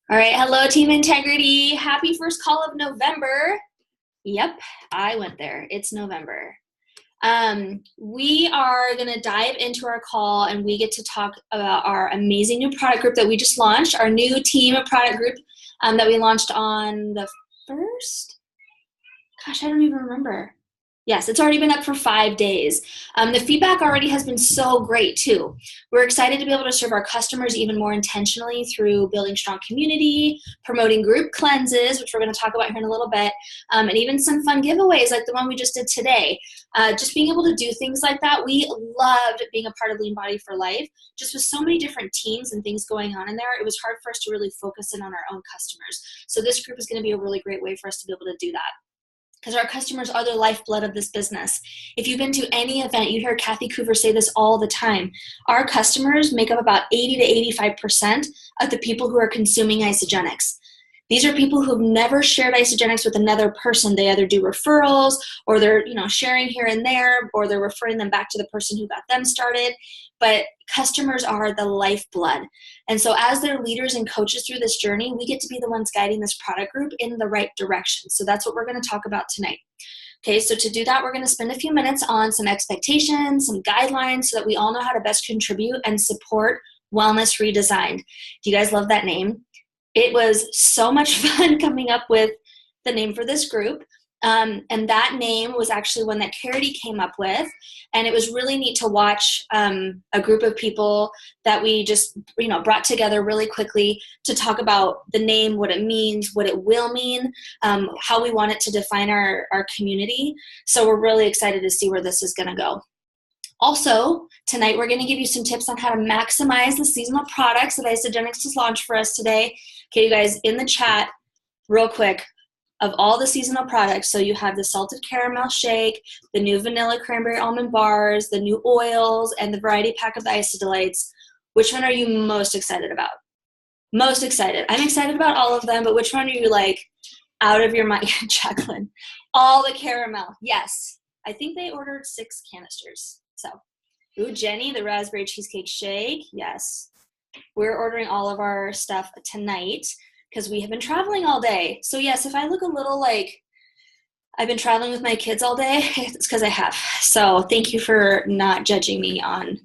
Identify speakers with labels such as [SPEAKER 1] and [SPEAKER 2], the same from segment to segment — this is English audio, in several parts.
[SPEAKER 1] All right, hello Team Integrity. Happy first call of November. Yep, I went there. It's November. We are going to dive into our call and we get to talk about our amazing new product group that we just launched, our new team of product group that we launched on the first. Gosh, I don't even remember. Yes, it's already been up for 5 days. The feedback already has been so great too. We're excited to be able to serve our customers even more intentionally through building strong community, promoting group cleanses, which we're going to talk about here in a little bit, and even some fun giveaways like the one we just did today. Just being able to do things like that. We loved being a part of Lean Body for Life. Just with so many different teams and things going on in there, it was hard for us to really focus in on our own customers. So this group is going to be a really great way for us to be able to do that, because our customers are the lifeblood of this business. If you've been to any event, you hear Kathy Coover say this all the time. Our customers make up about 80 to 85% of the people who are consuming Isagenix. These are people who've never shared Isagenix with another person. They either do referrals, or they're sharing here and there, or they're referring them back to the person who got them started. But customers are the lifeblood. And so as their leaders and coaches through this journey, we get to be the ones guiding this product group in the right direction. So that's what we're going to talk about tonight. Okay, so to do that, we're going to spend a few minutes on some expectations, some guidelines, so that we all know how to best contribute and support Wellness Redesigned. Do you guys love that name? It was so much fun coming up with the name for this group. And that name was actually one that Carity came up with. And it was really neat to watch a group of people that we just brought together really quickly to talk about the name, what it means, what it will mean, how we want it to define our community. So we're really excited to see where this is going to go. Also, tonight we're going to give you some tips on how to maximize the seasonal products that Isagenix has launched for us today. Okay, you guys, in the chat, real quick, of all the seasonal products, so you have the salted caramel shake, the new vanilla cranberry almond bars, the new oils, and the variety pack of the Isadelights. Which one are you most excited about? Most excited. I'm excited about all of them, but which one are you like out of your mind? Jacqueline. All the caramel. Yes. I think they ordered 6 canisters. So, ooh, Jenny, the raspberry cheesecake shake. Yes. We're ordering all of our stuff tonight because we have been traveling all day. So yes, if I look a little like I've been traveling with my kids all day, it's because I have. So thank you for not judging me on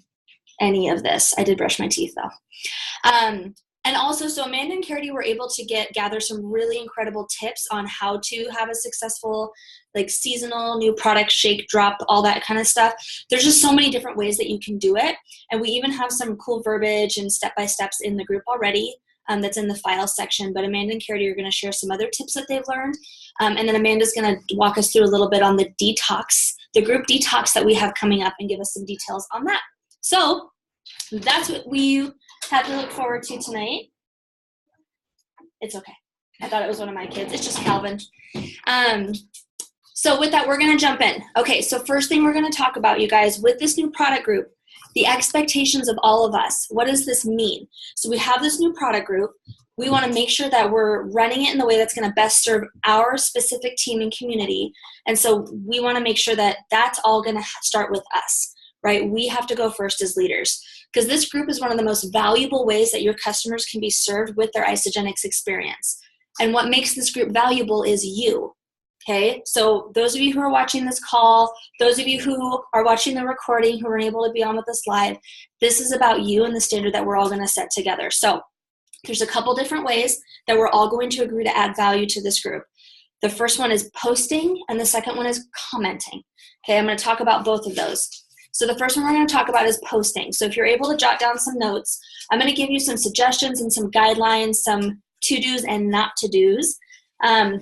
[SPEAKER 1] any of this. I did brush my teeth though. And also, so Amanda and Carity were able to gather some really incredible tips on how to have a successful, like seasonal new product shake drop, all that kind of stuff. There's just so many different ways that you can do it. And we even have some cool verbiage and step-by-steps in the group already that's in the file section. But Amanda and Carity are going to share some other tips that they've learned. And then Amanda's going to walk us through a little bit on the detox, the group detox that we have coming up, and give us some details on that. So that's what we have to look forward to tonight. It's okay. I thought it was one of my kids. It's just Calvin. So with that, we're going to jump in. Okay, so first thing we're going to talk about, you guys, with this new product group, the expectations of all of us. What does this mean? So we have this new product group. We want to make sure that we're running it in the way that's going to best serve our specific team and community. And so we want to make sure that that's all going to start with us, right? We have to go first as leaders, because this group is one of the most valuable ways that your customers can be served with their Isagenix experience. And what makes this group valuable is you. Okay, so those of you who are watching this call, those of you who are watching the recording, who are able to be on with us live, this is about you and the standard that we're all going to set together. So there's a couple different ways that we're all going to agree to add value to this group. The first one is posting, and the second one is commenting. Okay, I'm going to talk about both of those. So the first one we're going to talk about is posting. So if you're able to jot down some notes, I'm going to give you some suggestions and some guidelines, some to-dos and not to-dos.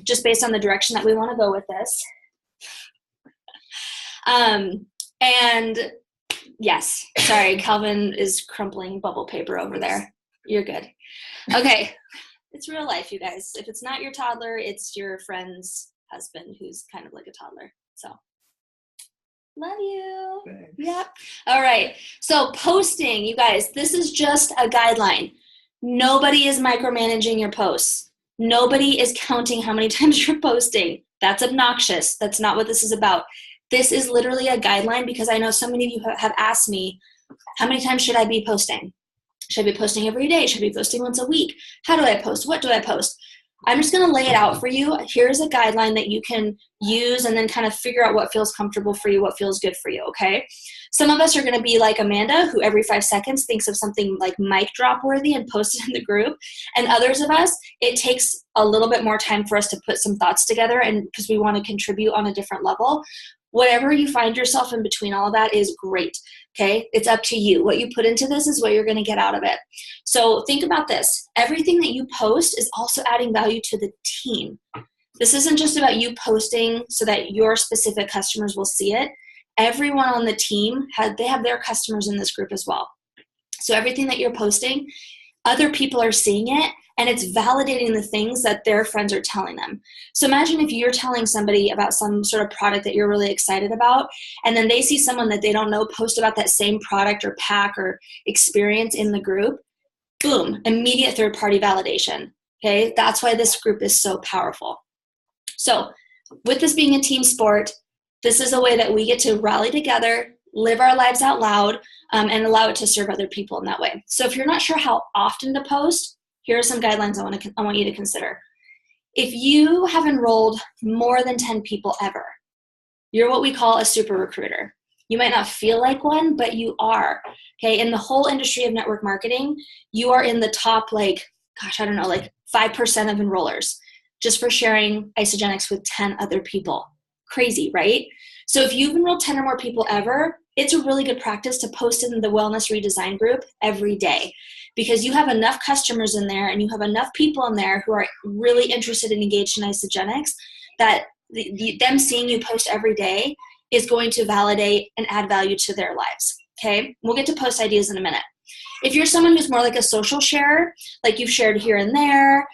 [SPEAKER 1] Just based on the direction that we want to go with this. And yes, sorry, Calvin is crumpling bubble paper over there. You're good. Okay, it's real life, you guys. If it's not your toddler, it's your friend's husband who's kind of like a toddler. So, love you.
[SPEAKER 2] Thanks.
[SPEAKER 1] Yep. All right, so posting, you guys, this is just a guideline. Nobody is micromanaging your posts. Nobody is counting how many times you're posting. That's obnoxious. That's not what this is about. This is literally a guideline, because I know so many of you have asked me, how many times should I be posting? Should I be posting every day? Should I be posting once a week? How do I post? What do I post? I'm just going to lay it out for you. Here's a guideline that you can use and then kind of figure out what feels comfortable for you, what feels good for you, okay? Some of us are going to be like Amanda, who every 5 seconds thinks of something like mic drop worthy and post it in the group. And others of us, it takes a little bit more time for us to put some thoughts together, and because we want to contribute on a different level. Whatever you find yourself in between all of that is great, okay? It's up to you. What you put into this is what you're going to get out of it. So think about this. Everything that you post is also adding value to the team. This isn't just about you posting so that your specific customers will see it. Everyone on the team, they have their customers in this group as well. So everything that you're posting, other people are seeing it, and it's validating the things that their friends are telling them. So imagine if you're telling somebody about some sort of product that you're really excited about, and then they see someone that they don't know post about that same product or pack or experience in the group. Boom, immediate third-party validation. Okay, that's why this group is so powerful. So with this being a team sport, this is a way that we get to rally together, live our lives out loud, and allow it to serve other people in that way. So if you're not sure how often to post, here are some guidelines I want you to consider. If you have enrolled more than 10 people ever, you're what we call a super recruiter. You might not feel like one, but you are. Okay, in the whole industry of network marketing, you are in the top, 5% of enrollers just for sharing Isagenix with 10 other people. Crazy, right? So if you've enrolled 10 or more people ever, it's a really good practice to post in the Wellness Redesign group every day, because you have enough customers in there and you have enough people in there who are really interested and engaged in Isagenix that them seeing you post every day is going to validate and add value to their lives. Okay, we'll get to post ideas in a minute. If you're someone who's more like a social sharer, like you've shared here and there,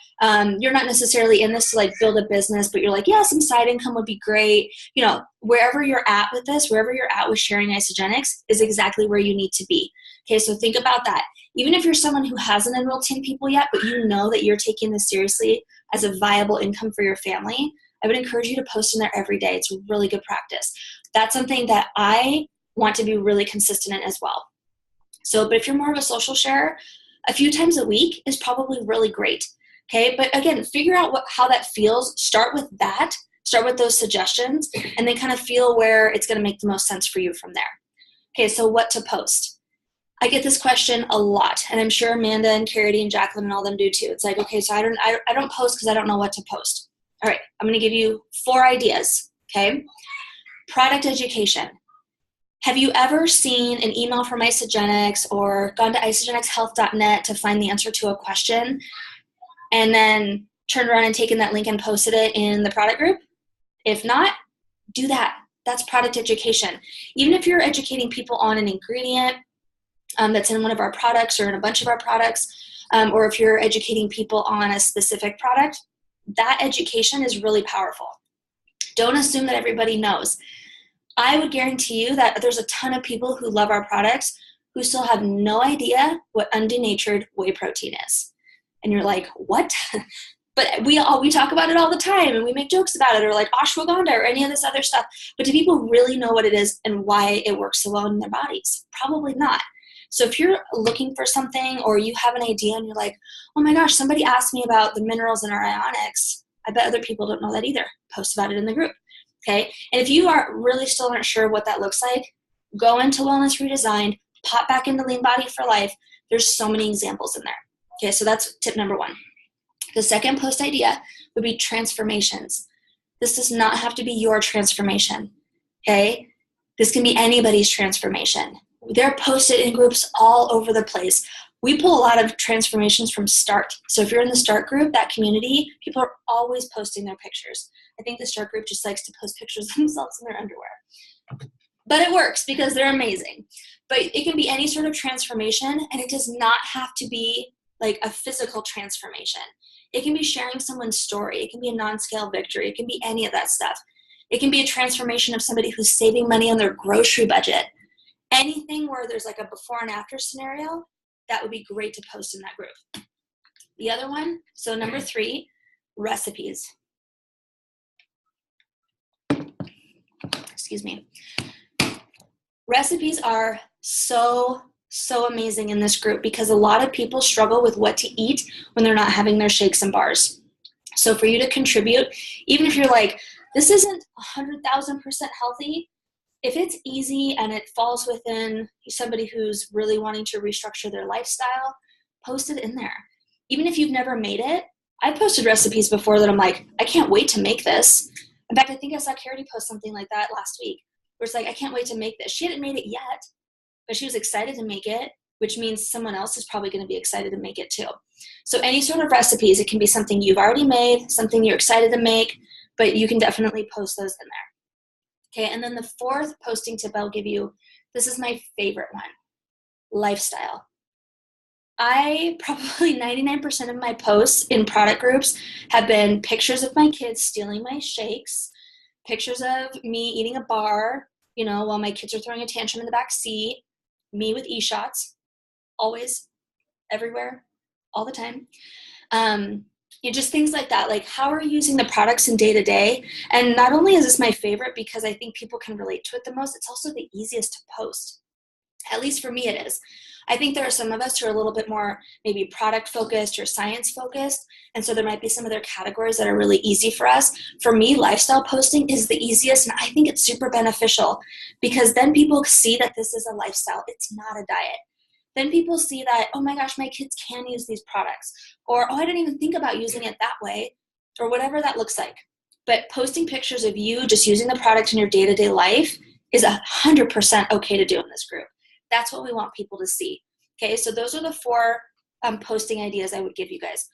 [SPEAKER 1] you're not necessarily in this to build a business, but you're like, yeah, some side income would be great. Wherever you're at with this, wherever you're at with sharing Isagenix is exactly where you need to be. Okay, so think about that. Even if you're someone who hasn't enrolled 10 people yet, but you know that you're taking this seriously as a viable income for your family, I would encourage you to post in there every day. It's a really good practice. That's something that I want to be really consistent in as well. So, but if you're more of a social sharer, a few times a week is probably really great. Okay, but again, figure out how that feels. Start with that. Start with those suggestions, and then kind of feel where it's going to make the most sense for you from there. Okay, so what to post? I get this question a lot, and I'm sure Amanda and Carity and Jacqueline and all them do too. It's like, okay, so I don't post because I don't know what to post. All right, I'm going to give you 4 ideas. Okay, product education. Have you ever seen an email from Isagenix or gone to isagenixhealth.net to find the answer to a question and then turned around and taken that link and posted it in the product group? If not, do that. That's product education. Even if you're educating people on an ingredient that's in one of our products or in a bunch of our products, or if you're educating people on a specific product, that education is really powerful. Don't assume that everybody knows. I would guarantee you that there's a ton of people who love our products who still have no idea what undenatured whey protein is. And you're like, what? But we talk about it all the time, and we make jokes about it, or like ashwagandha or any of this other stuff. But do people really know what it is and why it works so well in their bodies? Probably not. So if you're looking for something, or you have an idea and you're like, oh my gosh, somebody asked me about the minerals in our Ionix, I bet other people don't know that either. Post about it in the group. Okay, and if you are really still aren't sure what that looks like, go into Wellness Redesigned, pop back into Lean Body for Life. There's so many examples in there. Okay, so that's tip number 1. The second post idea would be transformations. This does not have to be your transformation. Okay, this can be anybody's transformation. They're posted in groups all over the place. We pull a lot of transformations from Start. So if you're in the Start group, that community, people are always posting their pictures. I think the Start group just likes to post pictures of themselves in their underwear. But it works because they're amazing. But it can be any sort of transformation, and it does not have to be like a physical transformation. It can be sharing someone's story. It can be a non-scale victory. It can be any of that stuff. It can be a transformation of somebody who's saving money on their grocery budget. Anything where there's like a before and after scenario, that would be great to post in that group. The other one, so number 3, recipes. Excuse me. Recipes are so so amazing in this group because a lot of people struggle with what to eat when they're not having their shakes and bars. So for you to contribute, even if you're like, this isn't 100,000% healthy, if it's easy and it falls within somebody who's really wanting to restructure their lifestyle, post it in there. Even if you've never made it, I've posted recipes before that I'm like, I can't wait to make this. In fact, I think I saw Carity post something like that last week, where it's like, I can't wait to make this. She hadn't made it yet, but she was excited to make it, which means someone else is probably going to be excited to make it too. So any sort of recipes, it can be something you've already made, something you're excited to make, but you can definitely post those in there. Okay, and then the fourth posting tip I'll give you, this is my favorite one, lifestyle. I probably 99% of my posts in product groups have been pictures of my kids stealing my shakes, pictures of me eating a bar, while my kids are throwing a tantrum in the back seat, me with e-shots, always, everywhere, all the time. Just things like that, like how are you using the products in day to day? And not only is this my favorite because I think people can relate to it the most, it's also the easiest to post. At least for me it is. I think there are some of us who are a little bit more maybe product focused or science focused. And so there might be some other categories that are really easy for us. For me, lifestyle posting is the easiest. And I think it's super beneficial because then people see that this is a lifestyle. It's not a diet. Then people see that, oh my gosh, my kids can use these products. Or, oh, I didn't even think about using it that way. Or whatever that looks like. But posting pictures of you just using the product in your day-to-day life is 100% okay to do in this group. That's what we want people to see. Okay, so those are the four posting ideas I would give you guys.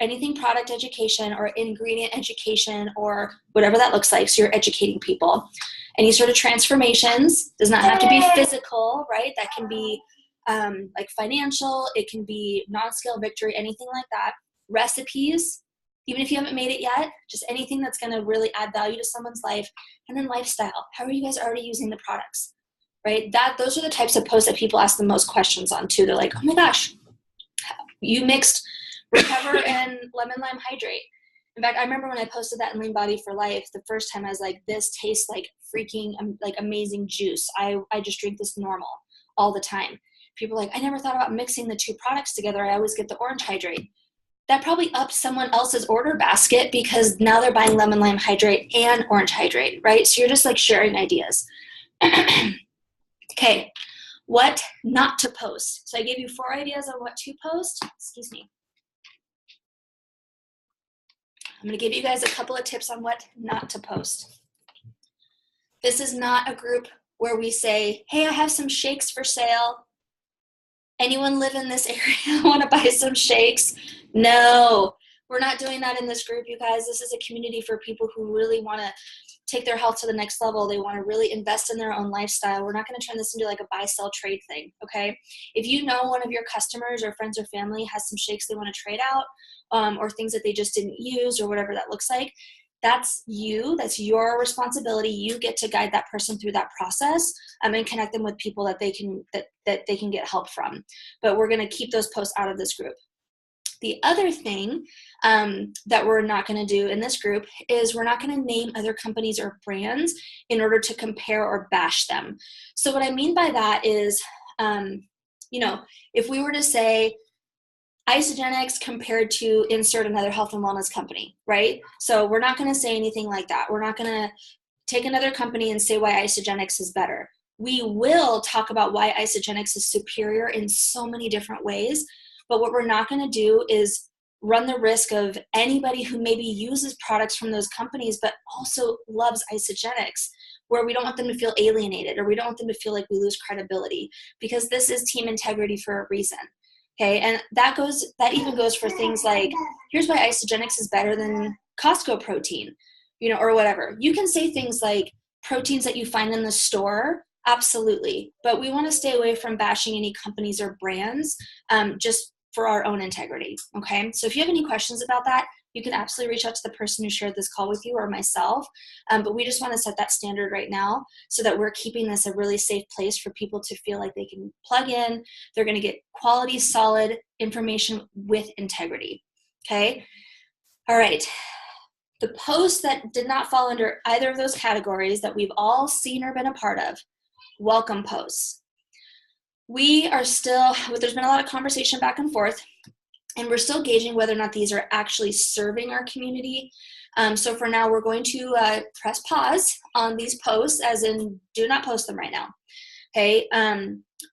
[SPEAKER 1] Anything product education or ingredient education or whatever that looks like, so you're educating people. Any sort of transformations, does not have to be physical, right? That can be like financial, it can be non-scale victory, anything like that. Recipes, even if you haven't made it yet, just anything that's gonna really add value to someone's life. And then lifestyle, how are you guys already using the products? Right? Those are the types of posts that people ask the most questions on too. They're like, oh my gosh, you mixed Recover and Lemon Lime Hydrate. In fact, I remember when I posted that in Lean Body for Life, the first time I was like, this tastes like freaking like amazing juice. I just drink this normal all the time. People are like, I never thought about mixing the two products together. I always get the Orange Hydrate. That probably upped someone else's order basket because now they're buying Lemon Lime Hydrate and Orange Hydrate, right? So you're just like sharing ideas. Okay, what not to post. So I gave you 4 ideas on what to post. Excuse me. I'm going to give you guys a couple of tips on what not to post. This is not a group where we say, hey, I have some shakes for sale. Anyone live in this area want to buy some shakes? No, we're not doing that in this group, you guys. This is a community for people who really want to take their health to the next level. They want to really invest in their own lifestyle. We're not going to turn this into like a buy, sell, trade thing, okay? If you know one of your customers or friends or family has some shakes they want to trade out or things that they just didn't use or whatever that looks like, that's you. That's your responsibility. You get to guide that person through that process and connect them with people that they can that they can get help from. But we're going to keep those posts out of this group. The other thing that we're not going to do in this group is we're not going to name other companies or brands in order to compare or bash them. So what I mean by that is, if we were to say Isagenix compared to insert another health and wellness company, right? So we're not going to say anything like that. We're not going to take another company and say why Isagenix is better. We will talk about why Isagenix is superior in so many different ways. But what we're not going to do is run the risk of anybody who maybe uses products from those companies but also loves Isagenix, where we don't want them to feel alienated or we don't want them to feel like we lose credibility, because this is team integrity for a reason. Okay, and that even goes for things like, here's why Isagenix is better than Costco protein, or whatever. You can say things like proteins that you find in the store, absolutely, but we want to stay away from bashing any companies or brands just for our own integrity, okay? So if you have any questions about that, you can absolutely reach out to the person who shared this call with you or myself, but we just want to set that standard right now so that we're keeping this a really safe place for people to feel like they can plug in, they're going to get quality, solid information with integrity, okay? All right. The posts that did not fall under either of those categories that we've all seen or been a part of, welcome posts. we are still, there's been a lot of conversation back and forth, and we're still gauging whether or not these are actually serving our community. So for now, we're going to press pause on these posts, as in do not post them right now. Okay,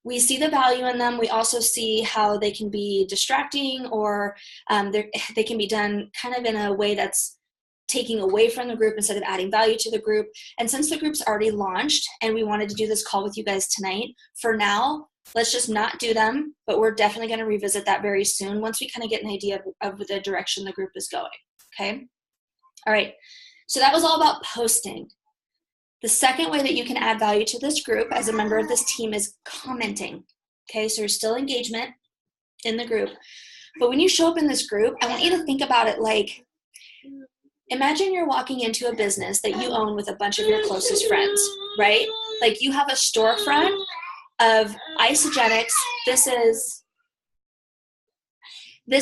[SPEAKER 1] we see the value in them. We also see how they can be distracting, or they can be done kind of in a way that's taking away from the group instead of adding value to the group. And since the group's already launched and we wanted to do this call with you guys tonight, for now, let's just not do them, but we're definitely going to revisit that very soon once we kind of get an idea of the direction the group is going, okay? All right, so that was all about posting. The second way that you can add value to this group as a member of this team is commenting, okay? So there's still engagement in the group, but when you show up in this group, I want you to think about it like, imagine you're walking into a business that you own with a bunch of your closest friends, right? Like you have a storefront of Isagenix. This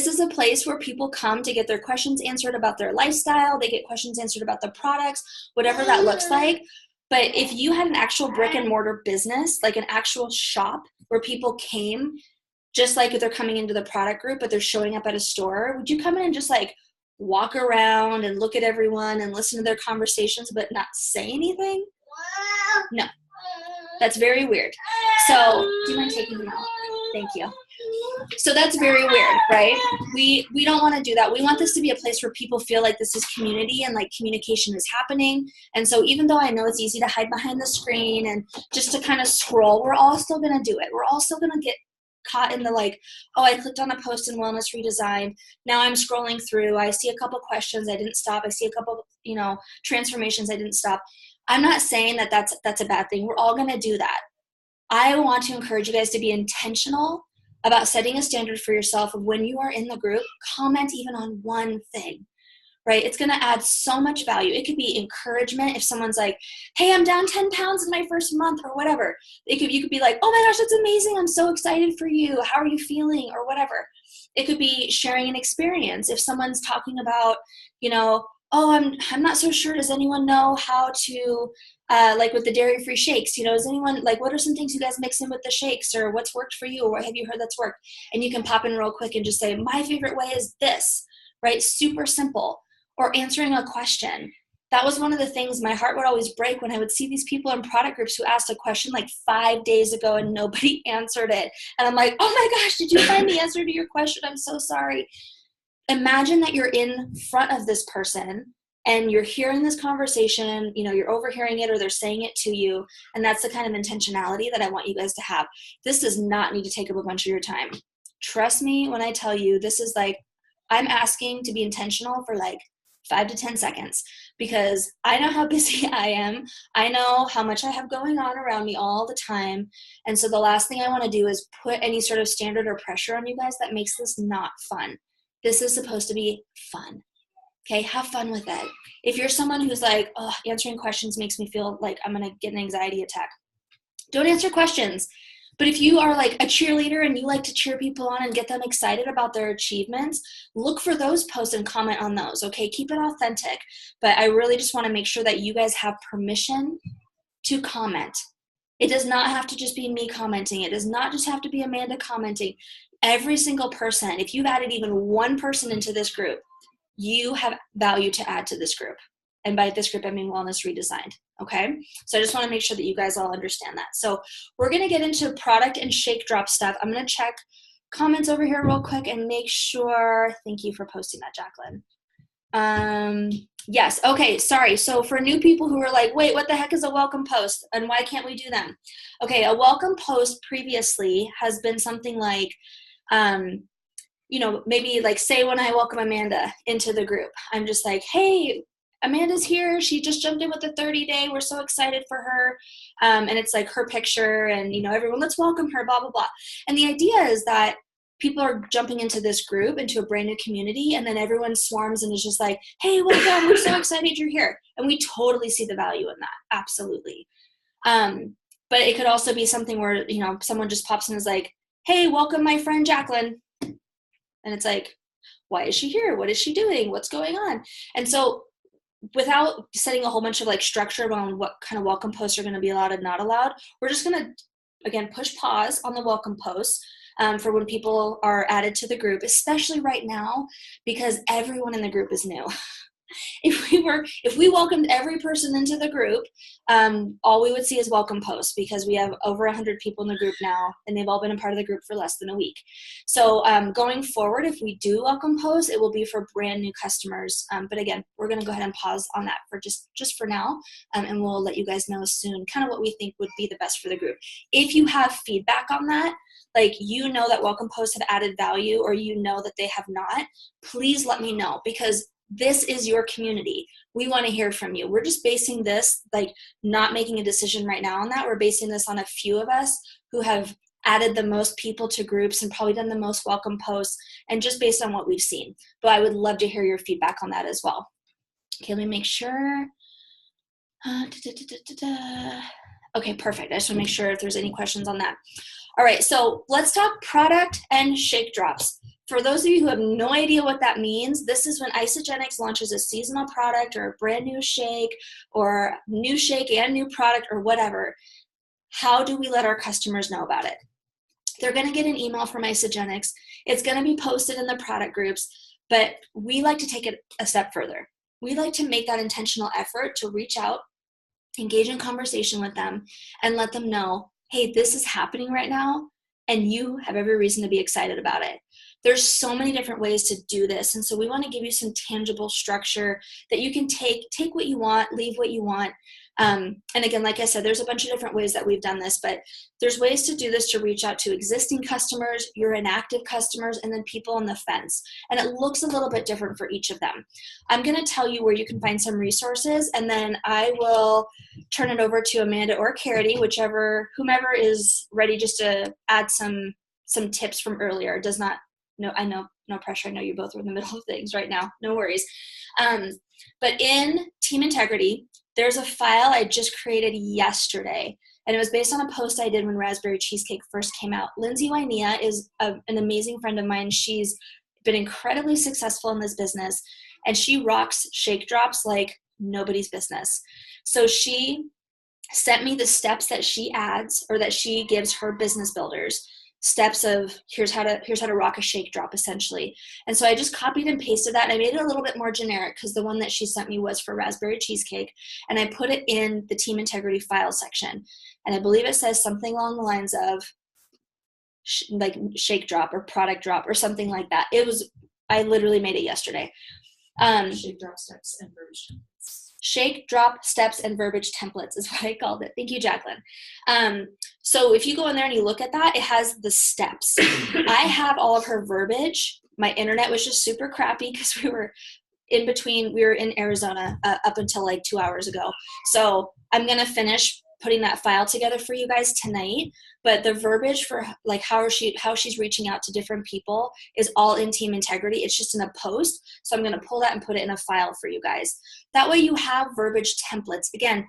[SPEAKER 1] is a place where people come to get their questions answered about their lifestyle. They get questions answered about the products, whatever that looks like. But if you had an actual brick and mortar business, like an actual shop where people came, just like if they're coming into the product group, but they're showing up at a store, would you come in and just like walk around and look at everyone and listen to their conversations but not say anything? No. That's very weird. So, do you mind taking them out? Thank you. So that's very weird, right? We don't want to do that. We want this to be a place where people feel like this is community and like communication is happening. And so even though I know it's easy to hide behind the screen and just to kind of scroll, we're all still going to do it. We're all still going to get caught in the like, oh, I clicked on a post in Wellness Redesigned. Now I'm scrolling through. I see a couple questions. I didn't stop. I see a couple, transformations. I didn't stop. I'm not saying that that's a bad thing. We're all going to do that. I want to encourage you guys to be intentional about setting a standard for yourself of when you are in the group, comment even on one thing, right? It's going to add so much value. It could be encouragement. If someone's like, hey, I'm down 10 pounds in my first month or whatever, you could be like, oh my gosh, that's amazing. I'm so excited for you. How are you feeling or whatever. It could be sharing an experience. If someone's talking about, oh, I'm not so sure. Does anyone know how to, like with the dairy-free shakes, is anyone, like, what are some things you guys mix in with the shakes, or what's worked for you, or what have you heard that's worked? And you can pop in real quick and just say, my favorite way is this, right? Super simple. Or answering a question. That was one of the things my heart would always break when I would see these people in product groups who asked a question like 5 days ago and nobody answered it. And I'm like, oh my gosh, did you find the answer to your question? I'm so sorry. Imagine that you're in front of this person and you're hearing this conversation, you're overhearing it or they're saying it to you. And that's the kind of intentionality that I want you guys to have. This does not need to take up a bunch of your time. Trust me when I tell you, this is like, I'm asking to be intentional for like 5 to 10 seconds because I know how busy I am. I know how much I have going on around me all the time. And so the last thing I want to do is put any sort of standard or pressure on you guys that makes this not fun. This is supposed to be fun. Okay, have fun with it. If you're someone who's like, oh, answering questions makes me feel like I'm going to get an anxiety attack, don't answer questions. But if you are like a cheerleader and you like to cheer people on and get them excited about their achievements, look for those posts and comment on those, okay? Keep it authentic. But I really just want to make sure that you guys have permission to comment. It does not have to just be me commenting. It does not just have to be Amanda commenting. Every single person, if you've added even one person into this group, you have value to add to this group. And by this group, I mean Wellness Redesigned, okay? So I just want to make sure that you guys all understand that. So we're going to get into product and shake drop stuff. I'm going to check comments over here real quick and make sure. Thank you for posting that, Jacqueline. Yes, okay, sorry. So for new people who are like, wait, what the heck is a welcome post? And why can't we do them? Okay, a welcome post previously has been something like, maybe like say when I welcome Amanda into the group, I'm just like, hey, Amanda's here. She just jumped in with a 30-day. We're so excited for her. And it's like her picture and, everyone, let's welcome her, blah, blah, blah. And the idea is that people are jumping into this group, into a brand new community, and then everyone swarms and is just like, hey, welcome. We're so excited you're here. And we totally see the value in that. Absolutely. But it could also be something where, someone just pops in and is like, hey, welcome my friend Jacqueline. And it's like, why is she here? What is she doing? What's going on? And so without setting a whole bunch of like structure around what kind of welcome posts are going to be allowed and not allowed, we're just going to again, push pause on the welcome posts for when people are added to the group, especially right now, because everyone in the group is new. If we welcomed every person into the group, all we would see is welcome posts, because we have over 100 people in the group now, and they've all been a part of the group for less than a week. So going forward, if we do welcome posts, it will be for brand new customers. But again, we're going to go ahead and pause on that for just for now, and we'll let you guys know soon kind of what we think would be the best for the group. If you have feedback on that, like you know that welcome posts have added value, or you know that they have not, please let me know, because this is your community. We want to hear from you. We're just basing this, like not making a decision right now on that. We're basing this on a few of us who have added the most people to groups and probably done the most welcome posts, and just based on what we've seen. But I would love to hear your feedback on that as well. Okay, let me make sure. Okay, perfect. I just want to make sure if there's any questions on that. All right, so let's talk product and shake drops. For those of you who have no idea what that means, this is when Isagenix launches a seasonal product or a brand new shake or new shake and new product or whatever. How do we let our customers know about it? They're going to get an email from Isagenix. It's going to be posted in the product groups, but we like to take it a step further. We like to make that intentional effort to reach out, engage in conversation with them, and let them know, hey, this is happening right now, and you have every reason to be excited about it. There's so many different ways to do this, and so we want to give you some tangible structure that you can take what you want, leave what you want. And again, like I said, there's a bunch of different ways that we've done this, but there's ways to do this to reach out to existing customers, your inactive customers, and then people on the fence. And it looks a little bit different for each of them. I'm going to tell you where you can find some resources, and then I will turn it over to Amanda or Carity, whomever is ready just to add some tips from earlier. I know, no pressure. I know you both are in the middle of things right now. No worries. But in Team Integrity, there's a file I just created yesterday, and it was based on a post I did when Raspberry Cheesecake first came out. Lindsay Wynea is an amazing friend of mine. She's been incredibly successful in this business, and she rocks shake drops like nobody's business. So she sent me the steps that she adds, or that she gives her business builders. Steps of here's how to rock a shake drop, essentially. And so I just copied and pasted that, and I made it a little bit more generic because the one that she sent me was for Raspberry Cheesecake, and I put it in the Team Integrity file section. And I believe it says something along the lines of like shake drop or product drop or something like that. I literally made it yesterday.
[SPEAKER 2] Shake drop steps and verbiage templates.
[SPEAKER 1] Shake, drop, steps, and verbiage templates is what I called it. Thank you, Jacqueline. So if you go in there and you look at that, it has the steps. I have all of her verbiage. My internet was just super crappy because we were in Arizona up until like 2 hours ago. So I'm going to finish putting that file together for you guys tonight. But the verbiage for like how she's reaching out to different people is all in Team Integrity. It's just in a post. So I'm going to pull that and put it in a file for you guys. That way you have verbiage templates. Again,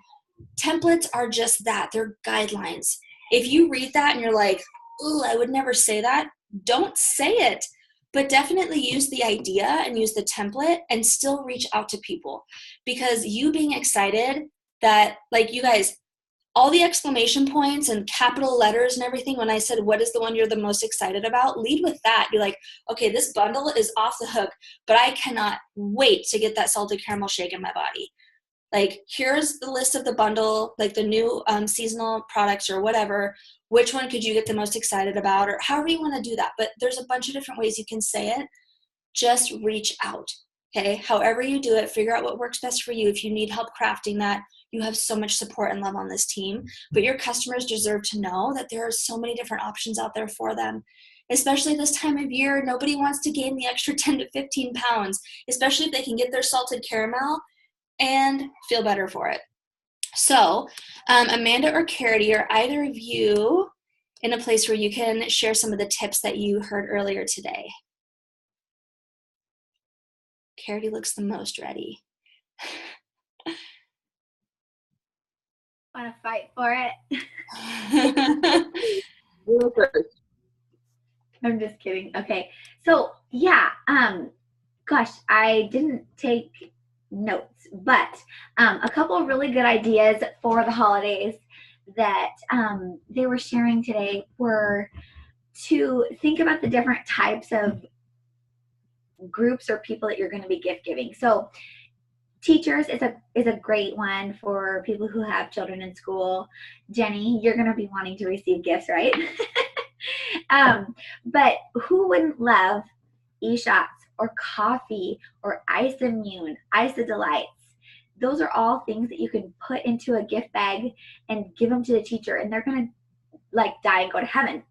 [SPEAKER 1] templates are just that. They're guidelines. If you read that and you're like, ooh, I would never say that, don't say it. But definitely use the idea and use the template and still reach out to people. Because you being excited that, like you guys, all the exclamation points and capital letters and everything, when I said, what is the one you're the most excited about? Lead with that. Be like, okay, this bundle is off the hook, but I cannot wait to get that salted caramel shake in my body. Like, here's the list of the bundle, like the new seasonal products or whatever. Which one could you get the most excited about? Or however you want to do that. But there's a bunch of different ways you can say it. Just reach out, okay? However you do it, figure out what works best for you. If you need help crafting that, you have so much support and love on this team. But your customers deserve to know that there are so many different options out there for them. Especially this time of year, nobody wants to gain the extra 10 to 15 pounds, especially if they can get their salted caramel and feel better for it. So Amanda or Carity, are either of you in a place where you can share some of the tips that you heard earlier today? Carity looks the most ready.
[SPEAKER 3] Want to fight for it? I'm just kidding. Okay. So yeah, gosh, I didn't take notes, but a couple of really good ideas for the holidays that they were sharing today were to think about the different types of groups or people that you're going to be gift giving. So teachers is a great one for people who have children in school. Jenny, you're going to be wanting to receive gifts, right? But who wouldn't love eShots or coffee or Ice-Immune, Ice-Delights? Those are all things that you can put into a gift bag and give them to the teacher, and they're going to like die and go to heaven.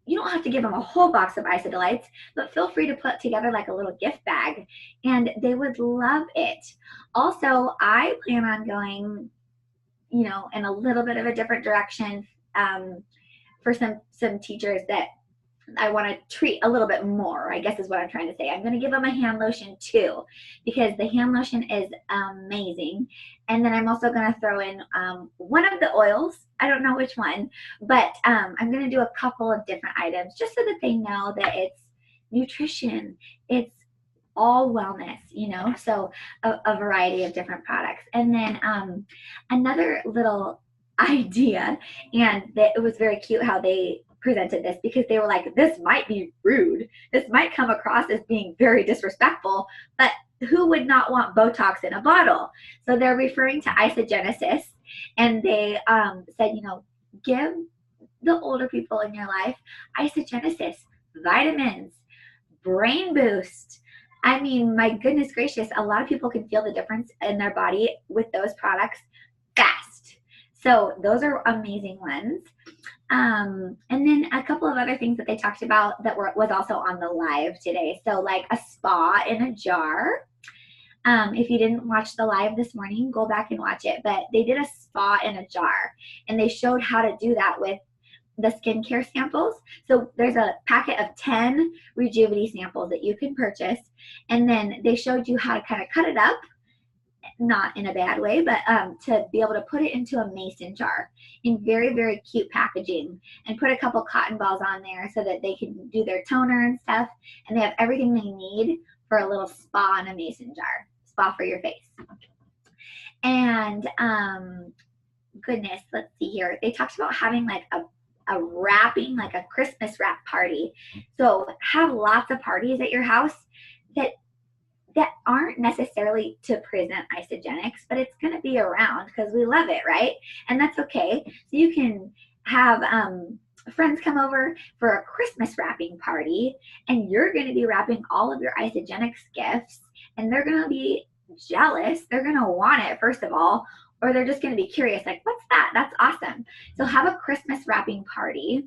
[SPEAKER 3] You don't have to give them a whole box of Ice-Delights, but feel free to put together like a little gift bag, and they would love it. Also, I plan on going, you know, in a little bit of a different direction for some teachers that I want to treat a little bit more, I guess is what I'm trying to say. I'm going to give them a hand lotion too, because the hand lotion is amazing. And then I'm also going to throw in one of the oils. I don't know which one, but I'm going to do a couple of different items just so that they know that it's nutrition. It's all wellness, you know, so a variety of different products. And then another little idea, and that it was very cute how they presented this, because they were like, this might be rude, this might come across as being very disrespectful, but who would not want Botox in a bottle? So they're referring to Isagenesis, and they said, you know, give the older people in your life Isagenesis, vitamins, brain boost. I mean, my goodness gracious, a lot of people can feel the difference in their body with those products fast. So those are amazing ones. And then a couple of other things that they talked about that was also on the live today. So like a spa in a jar. If you didn't watch the live this morning, go back and watch it. But they did a spa in a jar, and they showed how to do that with the skincare samples. So there's a packet of 10 Rejuvenity samples that you can purchase. And then they showed you how to kind of cut it up, not in a bad way, but to be able to put it into a mason jar in very, very cute packaging, and put a couple cotton balls on there so that they can do their toner and stuff. And they have everything they need for a little spa in a mason jar, spa for your face. And goodness, let's see here. They talked about having like a wrapping, like a Christmas wrap party. So have lots of parties at your house that aren't necessarily to present Isagenix, but it's going to be around because we love it, right? And that's okay. So you can have friends come over for a Christmas wrapping party, and you're going to be wrapping all of your Isagenix gifts, and they're going to be jealous. They're going to want it, first of all, or they're just going to be curious, like, what's that? That's awesome. So have a Christmas wrapping party,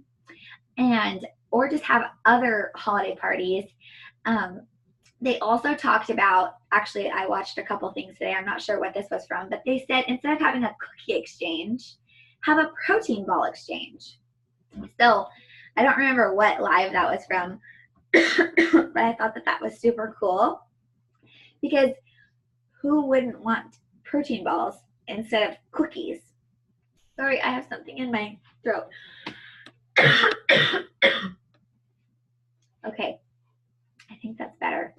[SPEAKER 3] or just have other holiday parties. They also talked about, actually, I watched a couple things today. I'm not sure what this was from, but they said instead of having a cookie exchange, have a protein ball exchange. So I don't remember what live that was from, but I thought that was super cool, because who wouldn't want protein balls instead of cookies? Sorry, I have something in my throat. Okay. I think that's better.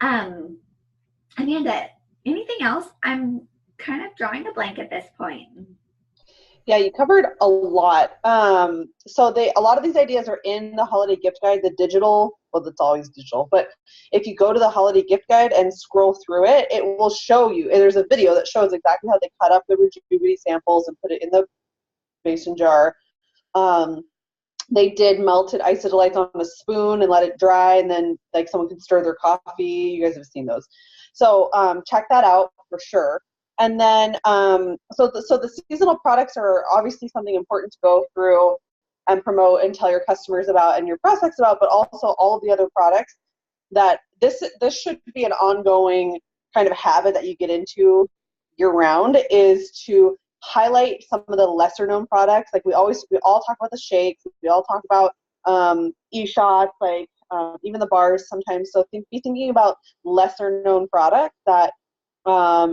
[SPEAKER 3] Amanda, anything else? I'm kind of drawing a blank at this point.
[SPEAKER 4] Yeah, you covered a lot. So a lot of these ideas are in the holiday gift guide, the digital, well, it's always digital, but if you go to the holiday gift guide and scroll through it, it will show you, and there's a video that shows exactly how they cut up the Rejuvenity samples and put it in the mason jar. They did melted Isodelites on a spoon and let it dry, and then like someone could stir their coffee. You guys have seen those. So check that out for sure. And then so the seasonal products are obviously something important to go through and promote and tell your customers about and your prospects about, but also all of the other products that this should be an ongoing kind of habit that you get into year round, is to highlight some of the lesser known products. Like we all talk about the shakes, we all talk about eShots, like even the bars sometimes. So be thinking about lesser known products that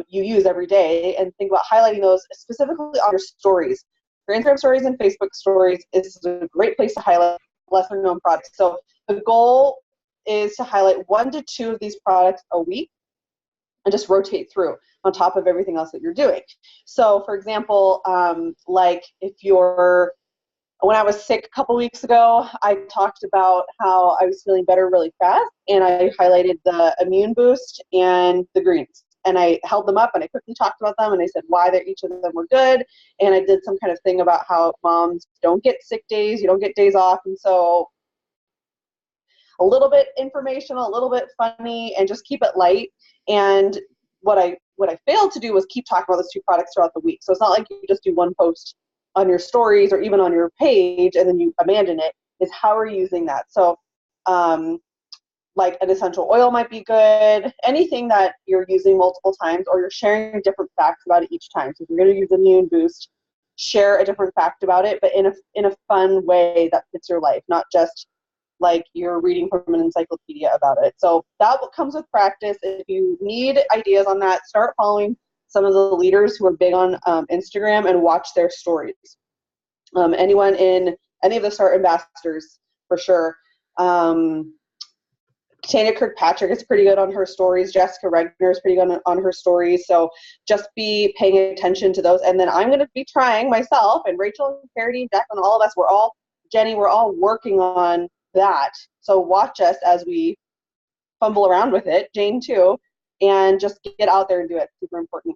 [SPEAKER 4] you use every day, and think about highlighting those specifically on your stories. Your Instagram stories and Facebook stories is a great place to highlight lesser known products. So the goal is to highlight 1 to 2 of these products a week, and just rotate through on top of everything else that you're doing. So for example, like when I was sick a couple weeks ago, I talked about how I was feeling better really fast, and I highlighted the immune boost and the greens. And I held them up and I quickly talked about them and I said why each of them were good. And I did some kind of thing about how moms don't get sick days, you don't get days off. And so a little bit informational, a little bit funny, and just keep it light. And what I failed to do was keep talking about those two products throughout the week. So it's not like you just do one post on your stories or even on your page and then you abandon it. Is how are you using that? So like an essential oil might be good, anything that you're using multiple times, or you're sharing different facts about it each time. So if you're going to use Immune Boost, share a different fact about it, but in a fun way that fits your life, not just like you're reading from an encyclopedia about it. So that comes with practice. If you need ideas on that, start following some of the leaders who are big on Instagram and watch their stories. Anyone in any of the Start ambassadors, for sure. Tanya Kirkpatrick is pretty good on her stories. Jessica Regner is pretty good on her stories. So just be paying attention to those. And then I'm going to be trying myself, and Rachel and Charity, Declan, all of us, Jenny, we're all working on that. So watch us as we fumble around with it, Jane too, and just get out there and do it. Super important.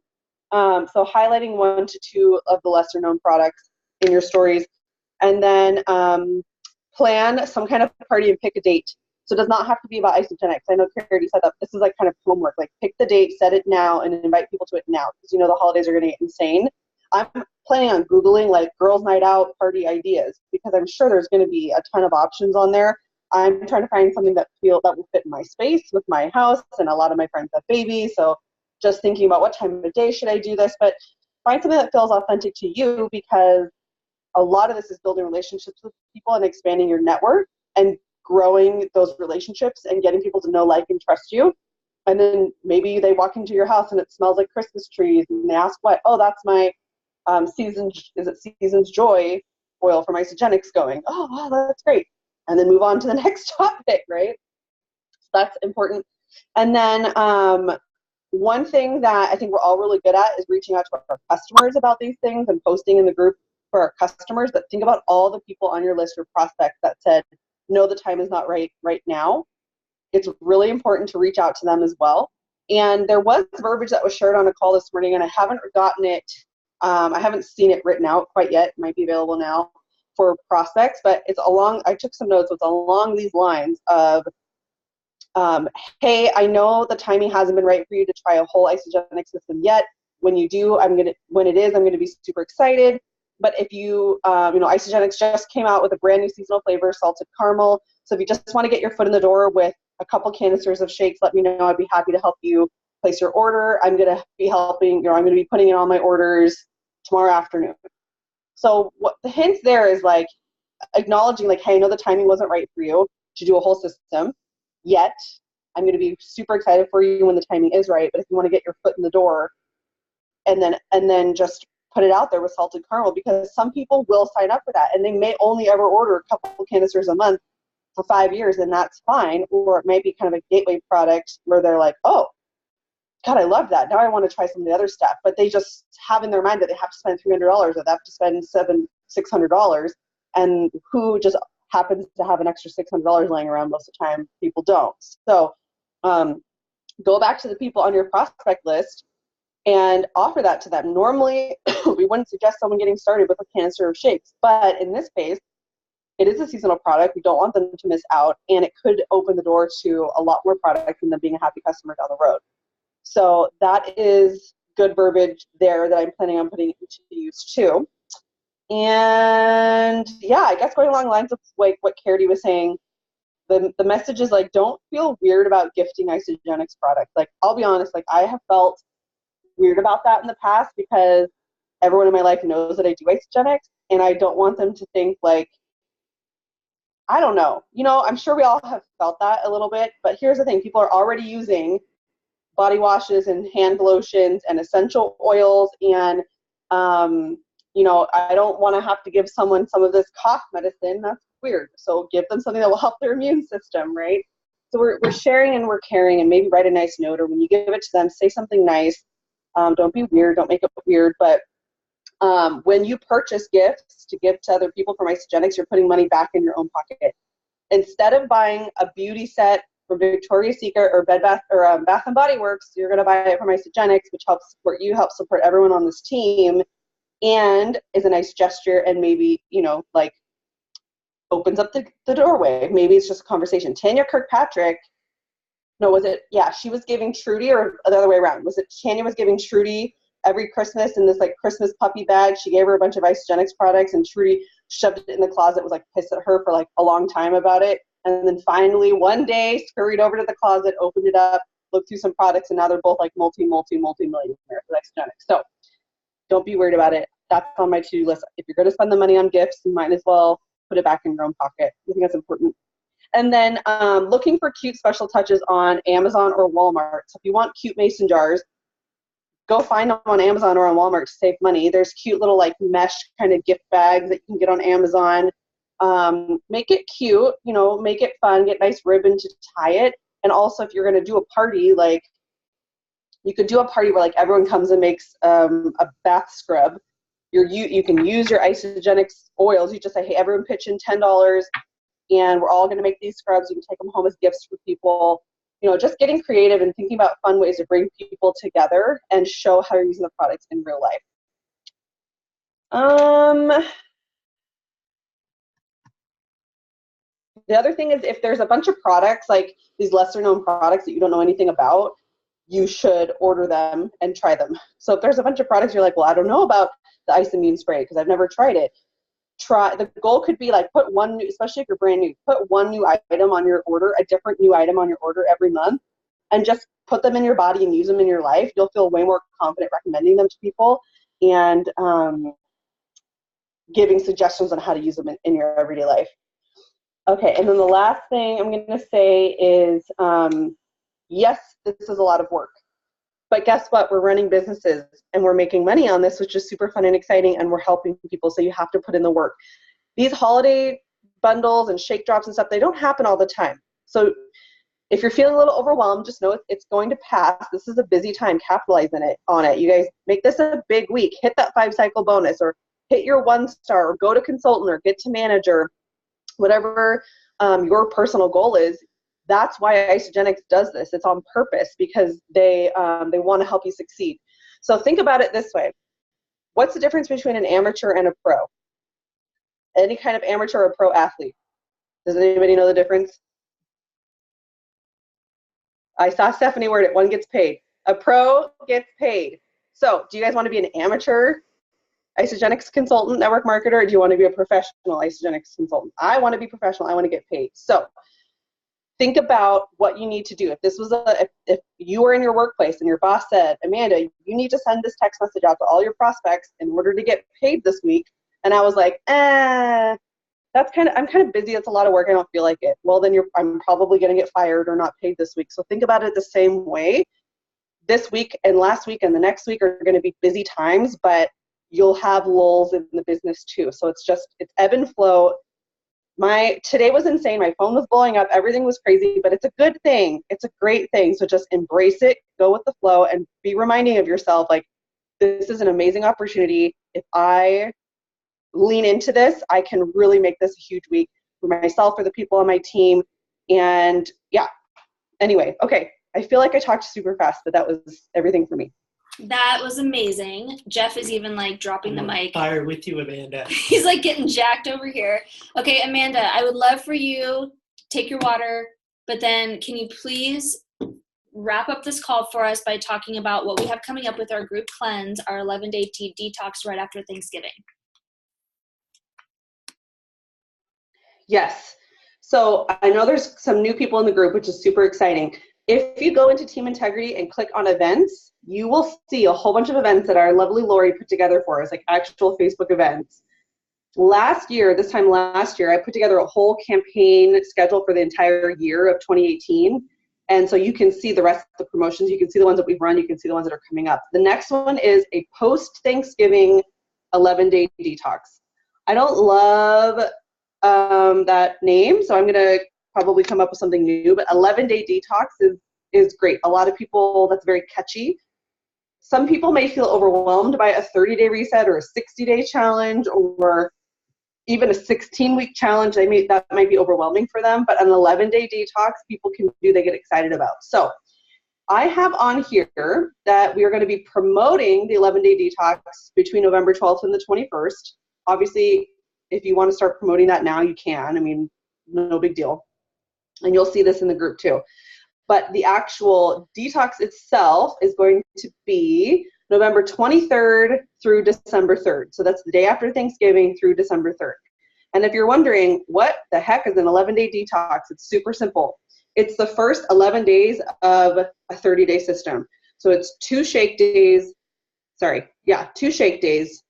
[SPEAKER 4] So highlighting 1 to 2 of the lesser known products in your stories, and then plan some kind of party and pick a date. So it does not have to be about Isagenix. I know Charity said that this is like kind of homework, like pick the date, set it now, and invite people to it now, because you know the holidays are going to get insane. I'm planning on Googling like girls' night out party ideas, because I'm sure there's going to be a ton of options on there. I'm trying to find something that will fit in my space with my house, and a lot of my friends have babies, so just thinking about what time of day should I do this, but find something that feels authentic to you, because a lot of this is building relationships with people and expanding your network and growing those relationships and getting people to know, like, and trust you. And then maybe they walk into your house and it smells like Christmas trees, and they ask what? Oh, that's my Season's Joy oil from Isagenix going. Oh, wow, that's great. And then move on to the next topic, right? So that's important. And then one thing that I think we're all really good at is reaching out to our customers about these things and posting in the group for our customers. But think about all the people on your list or prospects that said, no, the time is not right now. It's really important to reach out to them as well. And there was verbiage that was shared on a call this morning, and I haven't gotten it. I haven't seen it written out quite yet. It might be available now for prospects, but it's along, I took some notes. It's along these lines of, hey, I know the timing hasn't been right for you to try a whole Isagenix system yet. When you do, when it is, I'm going to be super excited. But if you, Isagenix just came out with a brand new seasonal flavor, salted caramel. So if you just want to get your foot in the door with a couple canisters of shakes, let me know. I'd be happy to help you place your order. I'm going to be I'm going to be putting in all my orders tomorrow afternoon. So what the hint there is, like, acknowledging, like, hey, I know the timing wasn't right for you to do a whole system yet. I'm going to be super excited for you when the timing is right. But if you want to get your foot in the door, and then just put it out there with salted caramel, because some people will sign up for that, and they may only ever order a couple canisters a month for 5 years, and that's fine. Or it might be kind of a gateway product where they're like, oh, God, I love that. Now I want to try some of the other stuff. But they just have in their mind that they have to spend $300 or they have to spend $600, and who just happens to have an extra $600 laying around most of the time? People don't. So go back to the people on your prospect list and offer that to them. Normally, we wouldn't suggest someone getting started with a canister of shakes, but in this case, it is a seasonal product. We don't want them to miss out, and it could open the door to a lot more product and them being a happy customer down the road. So that is good verbiage there that I'm planning on putting into use too. And yeah, I guess going along the lines of like what Charity was saying, the message is like, don't feel weird about gifting Isagenix products. Like, I'll be honest, like, I have felt weird about that in the past because everyone in my life knows that I do Isagenix, and I don't want them to think like, I don't know. I'm sure we all have felt that a little bit, but here's the thing. People are already using body washes and hand lotions and essential oils, and I don't want to have to give someone some of this cough medicine. That's weird. So give them something that will help their immune system, right? So we're sharing and we're caring, and maybe write a nice note, or when you give it to them, say something nice. Don't be weird. Don't make it weird. But when you purchase gifts to give to other people from Isagenix, you're putting money back in your own pocket. Instead of buying a beauty set from Victoria's Secret or Bed Bath or Bath and Body Works, you're going to buy it from Isagenix, which helps support you, helps support everyone on this team, and is a nice gesture, and maybe, like, opens up the doorway. Maybe it's just a conversation. Tanya Kirkpatrick, she was giving Trudy, or the other way around. Was it Tanya was giving Trudy every Christmas in this like Christmas puppy bag? She gave her a bunch of Isagenix products, and Trudy shoved it in the closet, was like pissed at her for like a long time about it. And then finally one day scurried over to the closet, opened it up, looked through some products, and now they're both like multi-millionaires with Isagenix. So don't be worried about it. That's on my to-do list. If you're going to spend the money on gifts, you might as well put it back in your own pocket. I think that's important. And then looking for cute special touches on Amazon or Walmart. So if you want cute mason jars, go find them on Amazon or on Walmart to save money. There's cute little like mesh kind of gift bags that you can get on Amazon. Make it cute, make it fun, get nice ribbon to tie it. And also if you're going to do a party, like you could do a party where like everyone comes and makes a bath scrub. You can use your Isagenix oils. You just say, hey, everyone pitch in $10 and we're all going to make these scrubs. You can take them home as gifts for people. Just getting creative and thinking about fun ways to bring people together and show how you're using the products in real life. The other thing is, if there's a bunch of products, like these lesser known products that you don't know anything about, you should order them and try them. So if there's a bunch of products you're like, well, I don't know about the Isamune spray because I've never tried it. The goal could be like put one new, especially if you're brand new, put one new item on your order, a different new item on your order every month, and just put them in your body and use them in your life. You'll feel way more confident recommending them to people and giving suggestions on how to use them in your everyday life. Okay, and then the last thing I'm going to say is, yes, this is a lot of work. But guess what? We're running businesses and we're making money on this, which is super fun and exciting, and we're helping people, so you have to put in the work. These holiday bundles and shake drops and stuff, they don't happen all the time. So if you're feeling a little overwhelmed, just know it's going to pass. This is a busy time. Capitalize on it. You guys make this a big week. Hit that 5-cycle bonus, or hit your 1-star, or go to consultant, or get to manager, whatever your personal goal is. That's why Isagenix does this. It's on purpose, because they want to help you succeed. So think about it this way. What's the difference between an amateur and a pro? Any kind of amateur or pro athlete. Does anybody know the difference? I saw Stephanie word it. One gets paid. A pro gets paid. So do you guys want to be an amateur Isagenix consultant, network marketer, or do you want to be a professional Isagenix consultant? I want to be professional. I want to get paid. So think about what you need to do. If you were in your workplace and your boss said, Amanda, you need to send this text message out to all your prospects in order to get paid this week. And I was like, I'm kind of busy. It's a lot of work. I don't feel like it. Well, then I'm probably going to get fired or not paid this week. So think about it the same way. This week and last week and the next week are going to be busy times, but you'll have lulls in the business too. So it's ebb and flow. Today was insane. My phone was blowing up. Everything was crazy, but it's a good thing. It's a great thing. So just embrace it, go with the flow, and be reminding of yourself, like, this is an amazing opportunity. If I lean into this, I can really make this a huge week for myself, for the people on my team. And yeah, anyway, okay. I feel like I talked super fast, but that was everything for me.
[SPEAKER 1] That was amazing. Jeff is even like dropping the mic.
[SPEAKER 5] Fire with you, Amanda.
[SPEAKER 1] He's like getting jacked over here. Okay, Amanda, I would love for you to take your water, but then can you please wrap up this call for us by talking about what we have coming up with our group cleanse, our 11-day detox right after Thanksgiving?
[SPEAKER 4] Yes. So I know there's some new people in the group, which is super exciting. If you go into Team Integrity and click on events, you will see a whole bunch of events that our lovely Lori put together for us, like actual Facebook events. This time last year, I put together a whole campaign schedule for the entire year of 2018. And so you can see the rest of the promotions. You can see the ones that we've run. You can see the ones that are coming up. The next one is a post-Thanksgiving 11-day detox. I don't love that name, so I'm going to probably come up with something new, but 11-day detox is great. A lot of people, that's very catchy. Some people may feel overwhelmed by a 30-day reset or a 60-day challenge or even a 16-week challenge. That might be overwhelming for them, but an 11-day detox people can do, they get excited about. So I have on here that we are going to be promoting the 11-day detox between November 12th and the 21st. Obviously, if you want to start promoting that now, you can. I mean, no big deal. And you'll see this in the group too. But the actual detox itself is going to be November 23rd through December 3rd. So that's the day after Thanksgiving through December 3rd. And if you're wondering, what the heck is an 11-day detox? It's super simple. It's the first 11 days of a 30-day system. So it's 2 shake days, 2 shake days,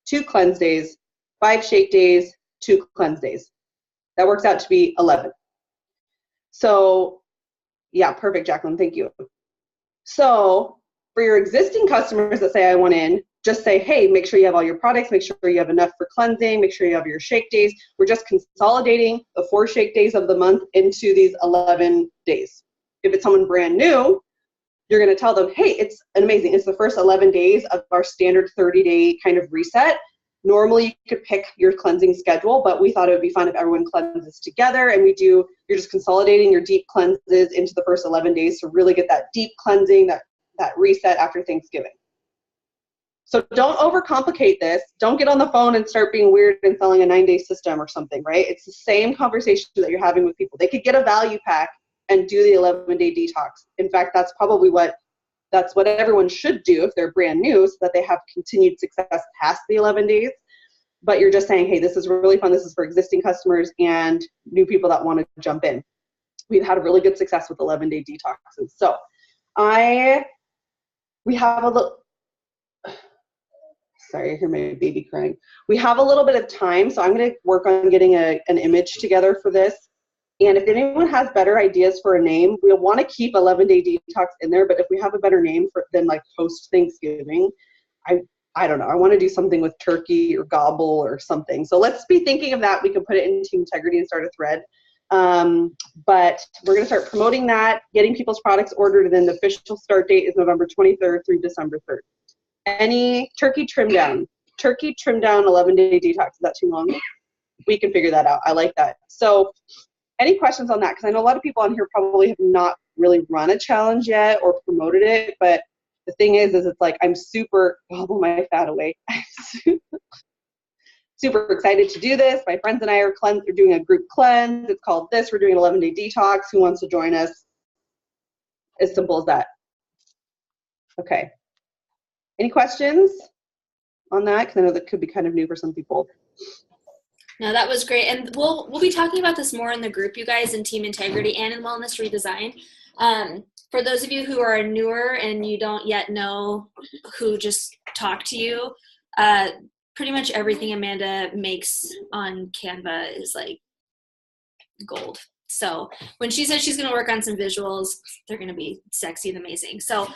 [SPEAKER 4] 2 cleanse days, 5 shake days, 2 cleanse days. That works out to be 11. So yeah, perfect, Jacqueline, thank you. So for your existing customers that say I want in, just say, hey, make sure you have all your products, make sure you have enough for cleansing, make sure you have your shake days. We're just consolidating the 4 shake days of the month into these 11 days. If it's someone brand new, you're going to tell them, hey, it's amazing. It's the first 11 days of our standard 30-day kind of reset. Normally you could pick your cleansing schedule, but we thought it would be fun if everyone cleanses together, and you're just consolidating your deep cleanses into the first 11 days to really get that deep cleansing, that reset after Thanksgiving. So don't overcomplicate this. Don't get on the phone and start being weird and selling a 9-day system or something, right? It's the same conversation that you're having with people. They could get a value pack and do the 11-day detox. In fact, that's what everyone should do if they're brand new, so that they have continued success past the 11 days. But you're just saying, hey, this is really fun. This is for existing customers and new people that want to jump in. We've had really good success with 11-day detoxes. So we have a little, sorry, I hear my baby crying. We have a little bit of time, so I'm going to work on getting an image together for this. And if anyone has better ideas for a name, we'll want to keep 11-day detox in there, but if we have a better name than like post Thanksgiving, I don't know. I want to do something with turkey or gobble or something. So let's be thinking of that. We can put it in Team Integrity and start a thread. But we're going to start promoting that, getting people's products ordered, and then the official start date is November 23rd through December 3rd. Any turkey trim down 11-day detox. Is that too long? We can figure that out. I like that. So any questions on that? Because I know a lot of people on here probably have not really run a challenge yet or promoted it, but the thing is it's like I'm super, gobble my fat away. I'm super excited to do this. My friends and I are doing a group cleanse. It's called this. We're doing an 11-day detox. Who wants to join us? As simple as that. Okay. Any questions on that? Because I know that could be kind of new for some people.
[SPEAKER 1] No, that was great. And we'll be talking about this more in the group, you guys, in Team Integrity and in Wellness Redesign. For those of you who are newer and you don't yet know who just talked to you, pretty much everything Amanda makes on Canva is like gold. So when she says she's going to work on some visuals, they're going to be sexy and amazing. So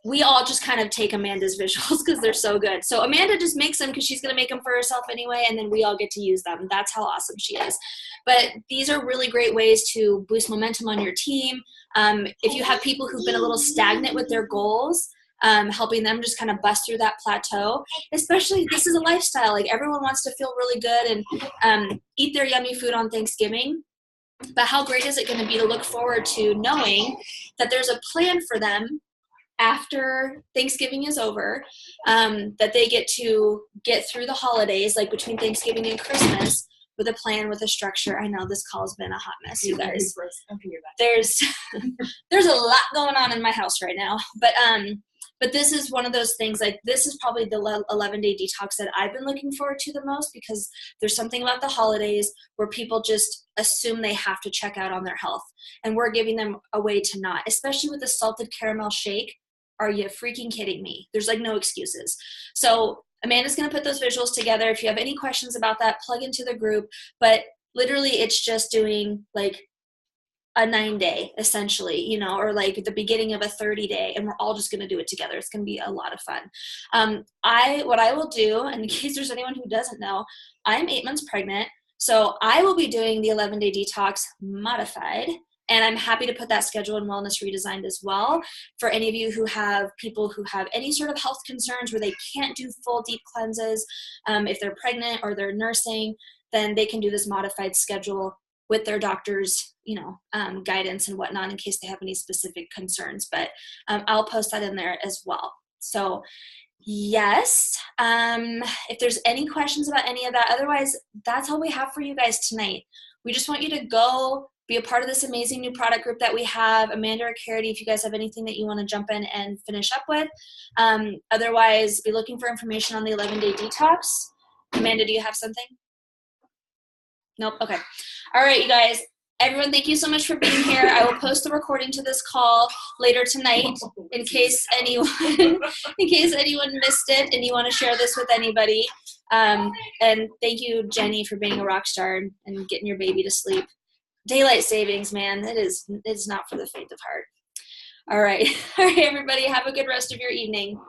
[SPEAKER 1] we all just kind of take Amanda's visuals because they're so good. So Amanda just makes them because she's going to make them for herself anyway, and then we all get to use them. That's how awesome she is. But these are really great ways to boost momentum on your team. If you have people who've been a little stagnant with their goals, helping them just kind of bust through that plateau. Especially, this is a lifestyle. Like, everyone wants to feel really good and eat their yummy food on Thanksgiving. But how great is it going to be to look forward to knowing that there's a plan for them after Thanksgiving is over, that they get to get through the holidays, like between Thanksgiving and Christmas, with a plan, with a structure. I know this call has been a hot mess, you guys. There's a lot going on in my house right now, but this is one of those things, like, this is probably the 11-day detox that I've been looking forward to the most, because there's something about the holidays where people just assume they have to check out on their health, and we're giving them a way to not, especially with the salted caramel shake. Are you freaking kidding me? There's like no excuses. So Amanda's going to put those visuals together. If you have any questions about that, plug into the group. But literally, it's just doing like a 9-day essentially, you know, or like the beginning of a 30-day, and we're all just going to do it together. It's going to be a lot of fun. What I will do, and in case there's anyone who doesn't know, I'm 8 months pregnant. So I will be doing the 11-day detox modified, and I'm happy to put that schedule in Wellness Redesigned as well. For any of you who have people who have any sort of health concerns where they can't do full deep cleanses, if they're pregnant or they're nursing, then they can do this modified schedule with their doctor's, guidance and whatnot in case they have any specific concerns. But I'll post that in there as well. So yes, if there's any questions about any of that, otherwise that's all we have for you guys tonight. We just want you to go be a part of this amazing new product group that we have. Amanda or Carity, if you guys have anything that you want to jump in and finish up with. Otherwise, be looking for information on the 11-day detox. Amanda, do you have something? Nope. Okay. All right, you guys. Everyone, thank you so much for being here. I will post the recording to this call later tonight in case anyone missed it and you want to share this with anybody. And thank you, Jenny, for being a rock star and getting your baby to sleep. Daylight savings, man, it's not for the faint of heart. All right. All right, everybody, have a good rest of your evening.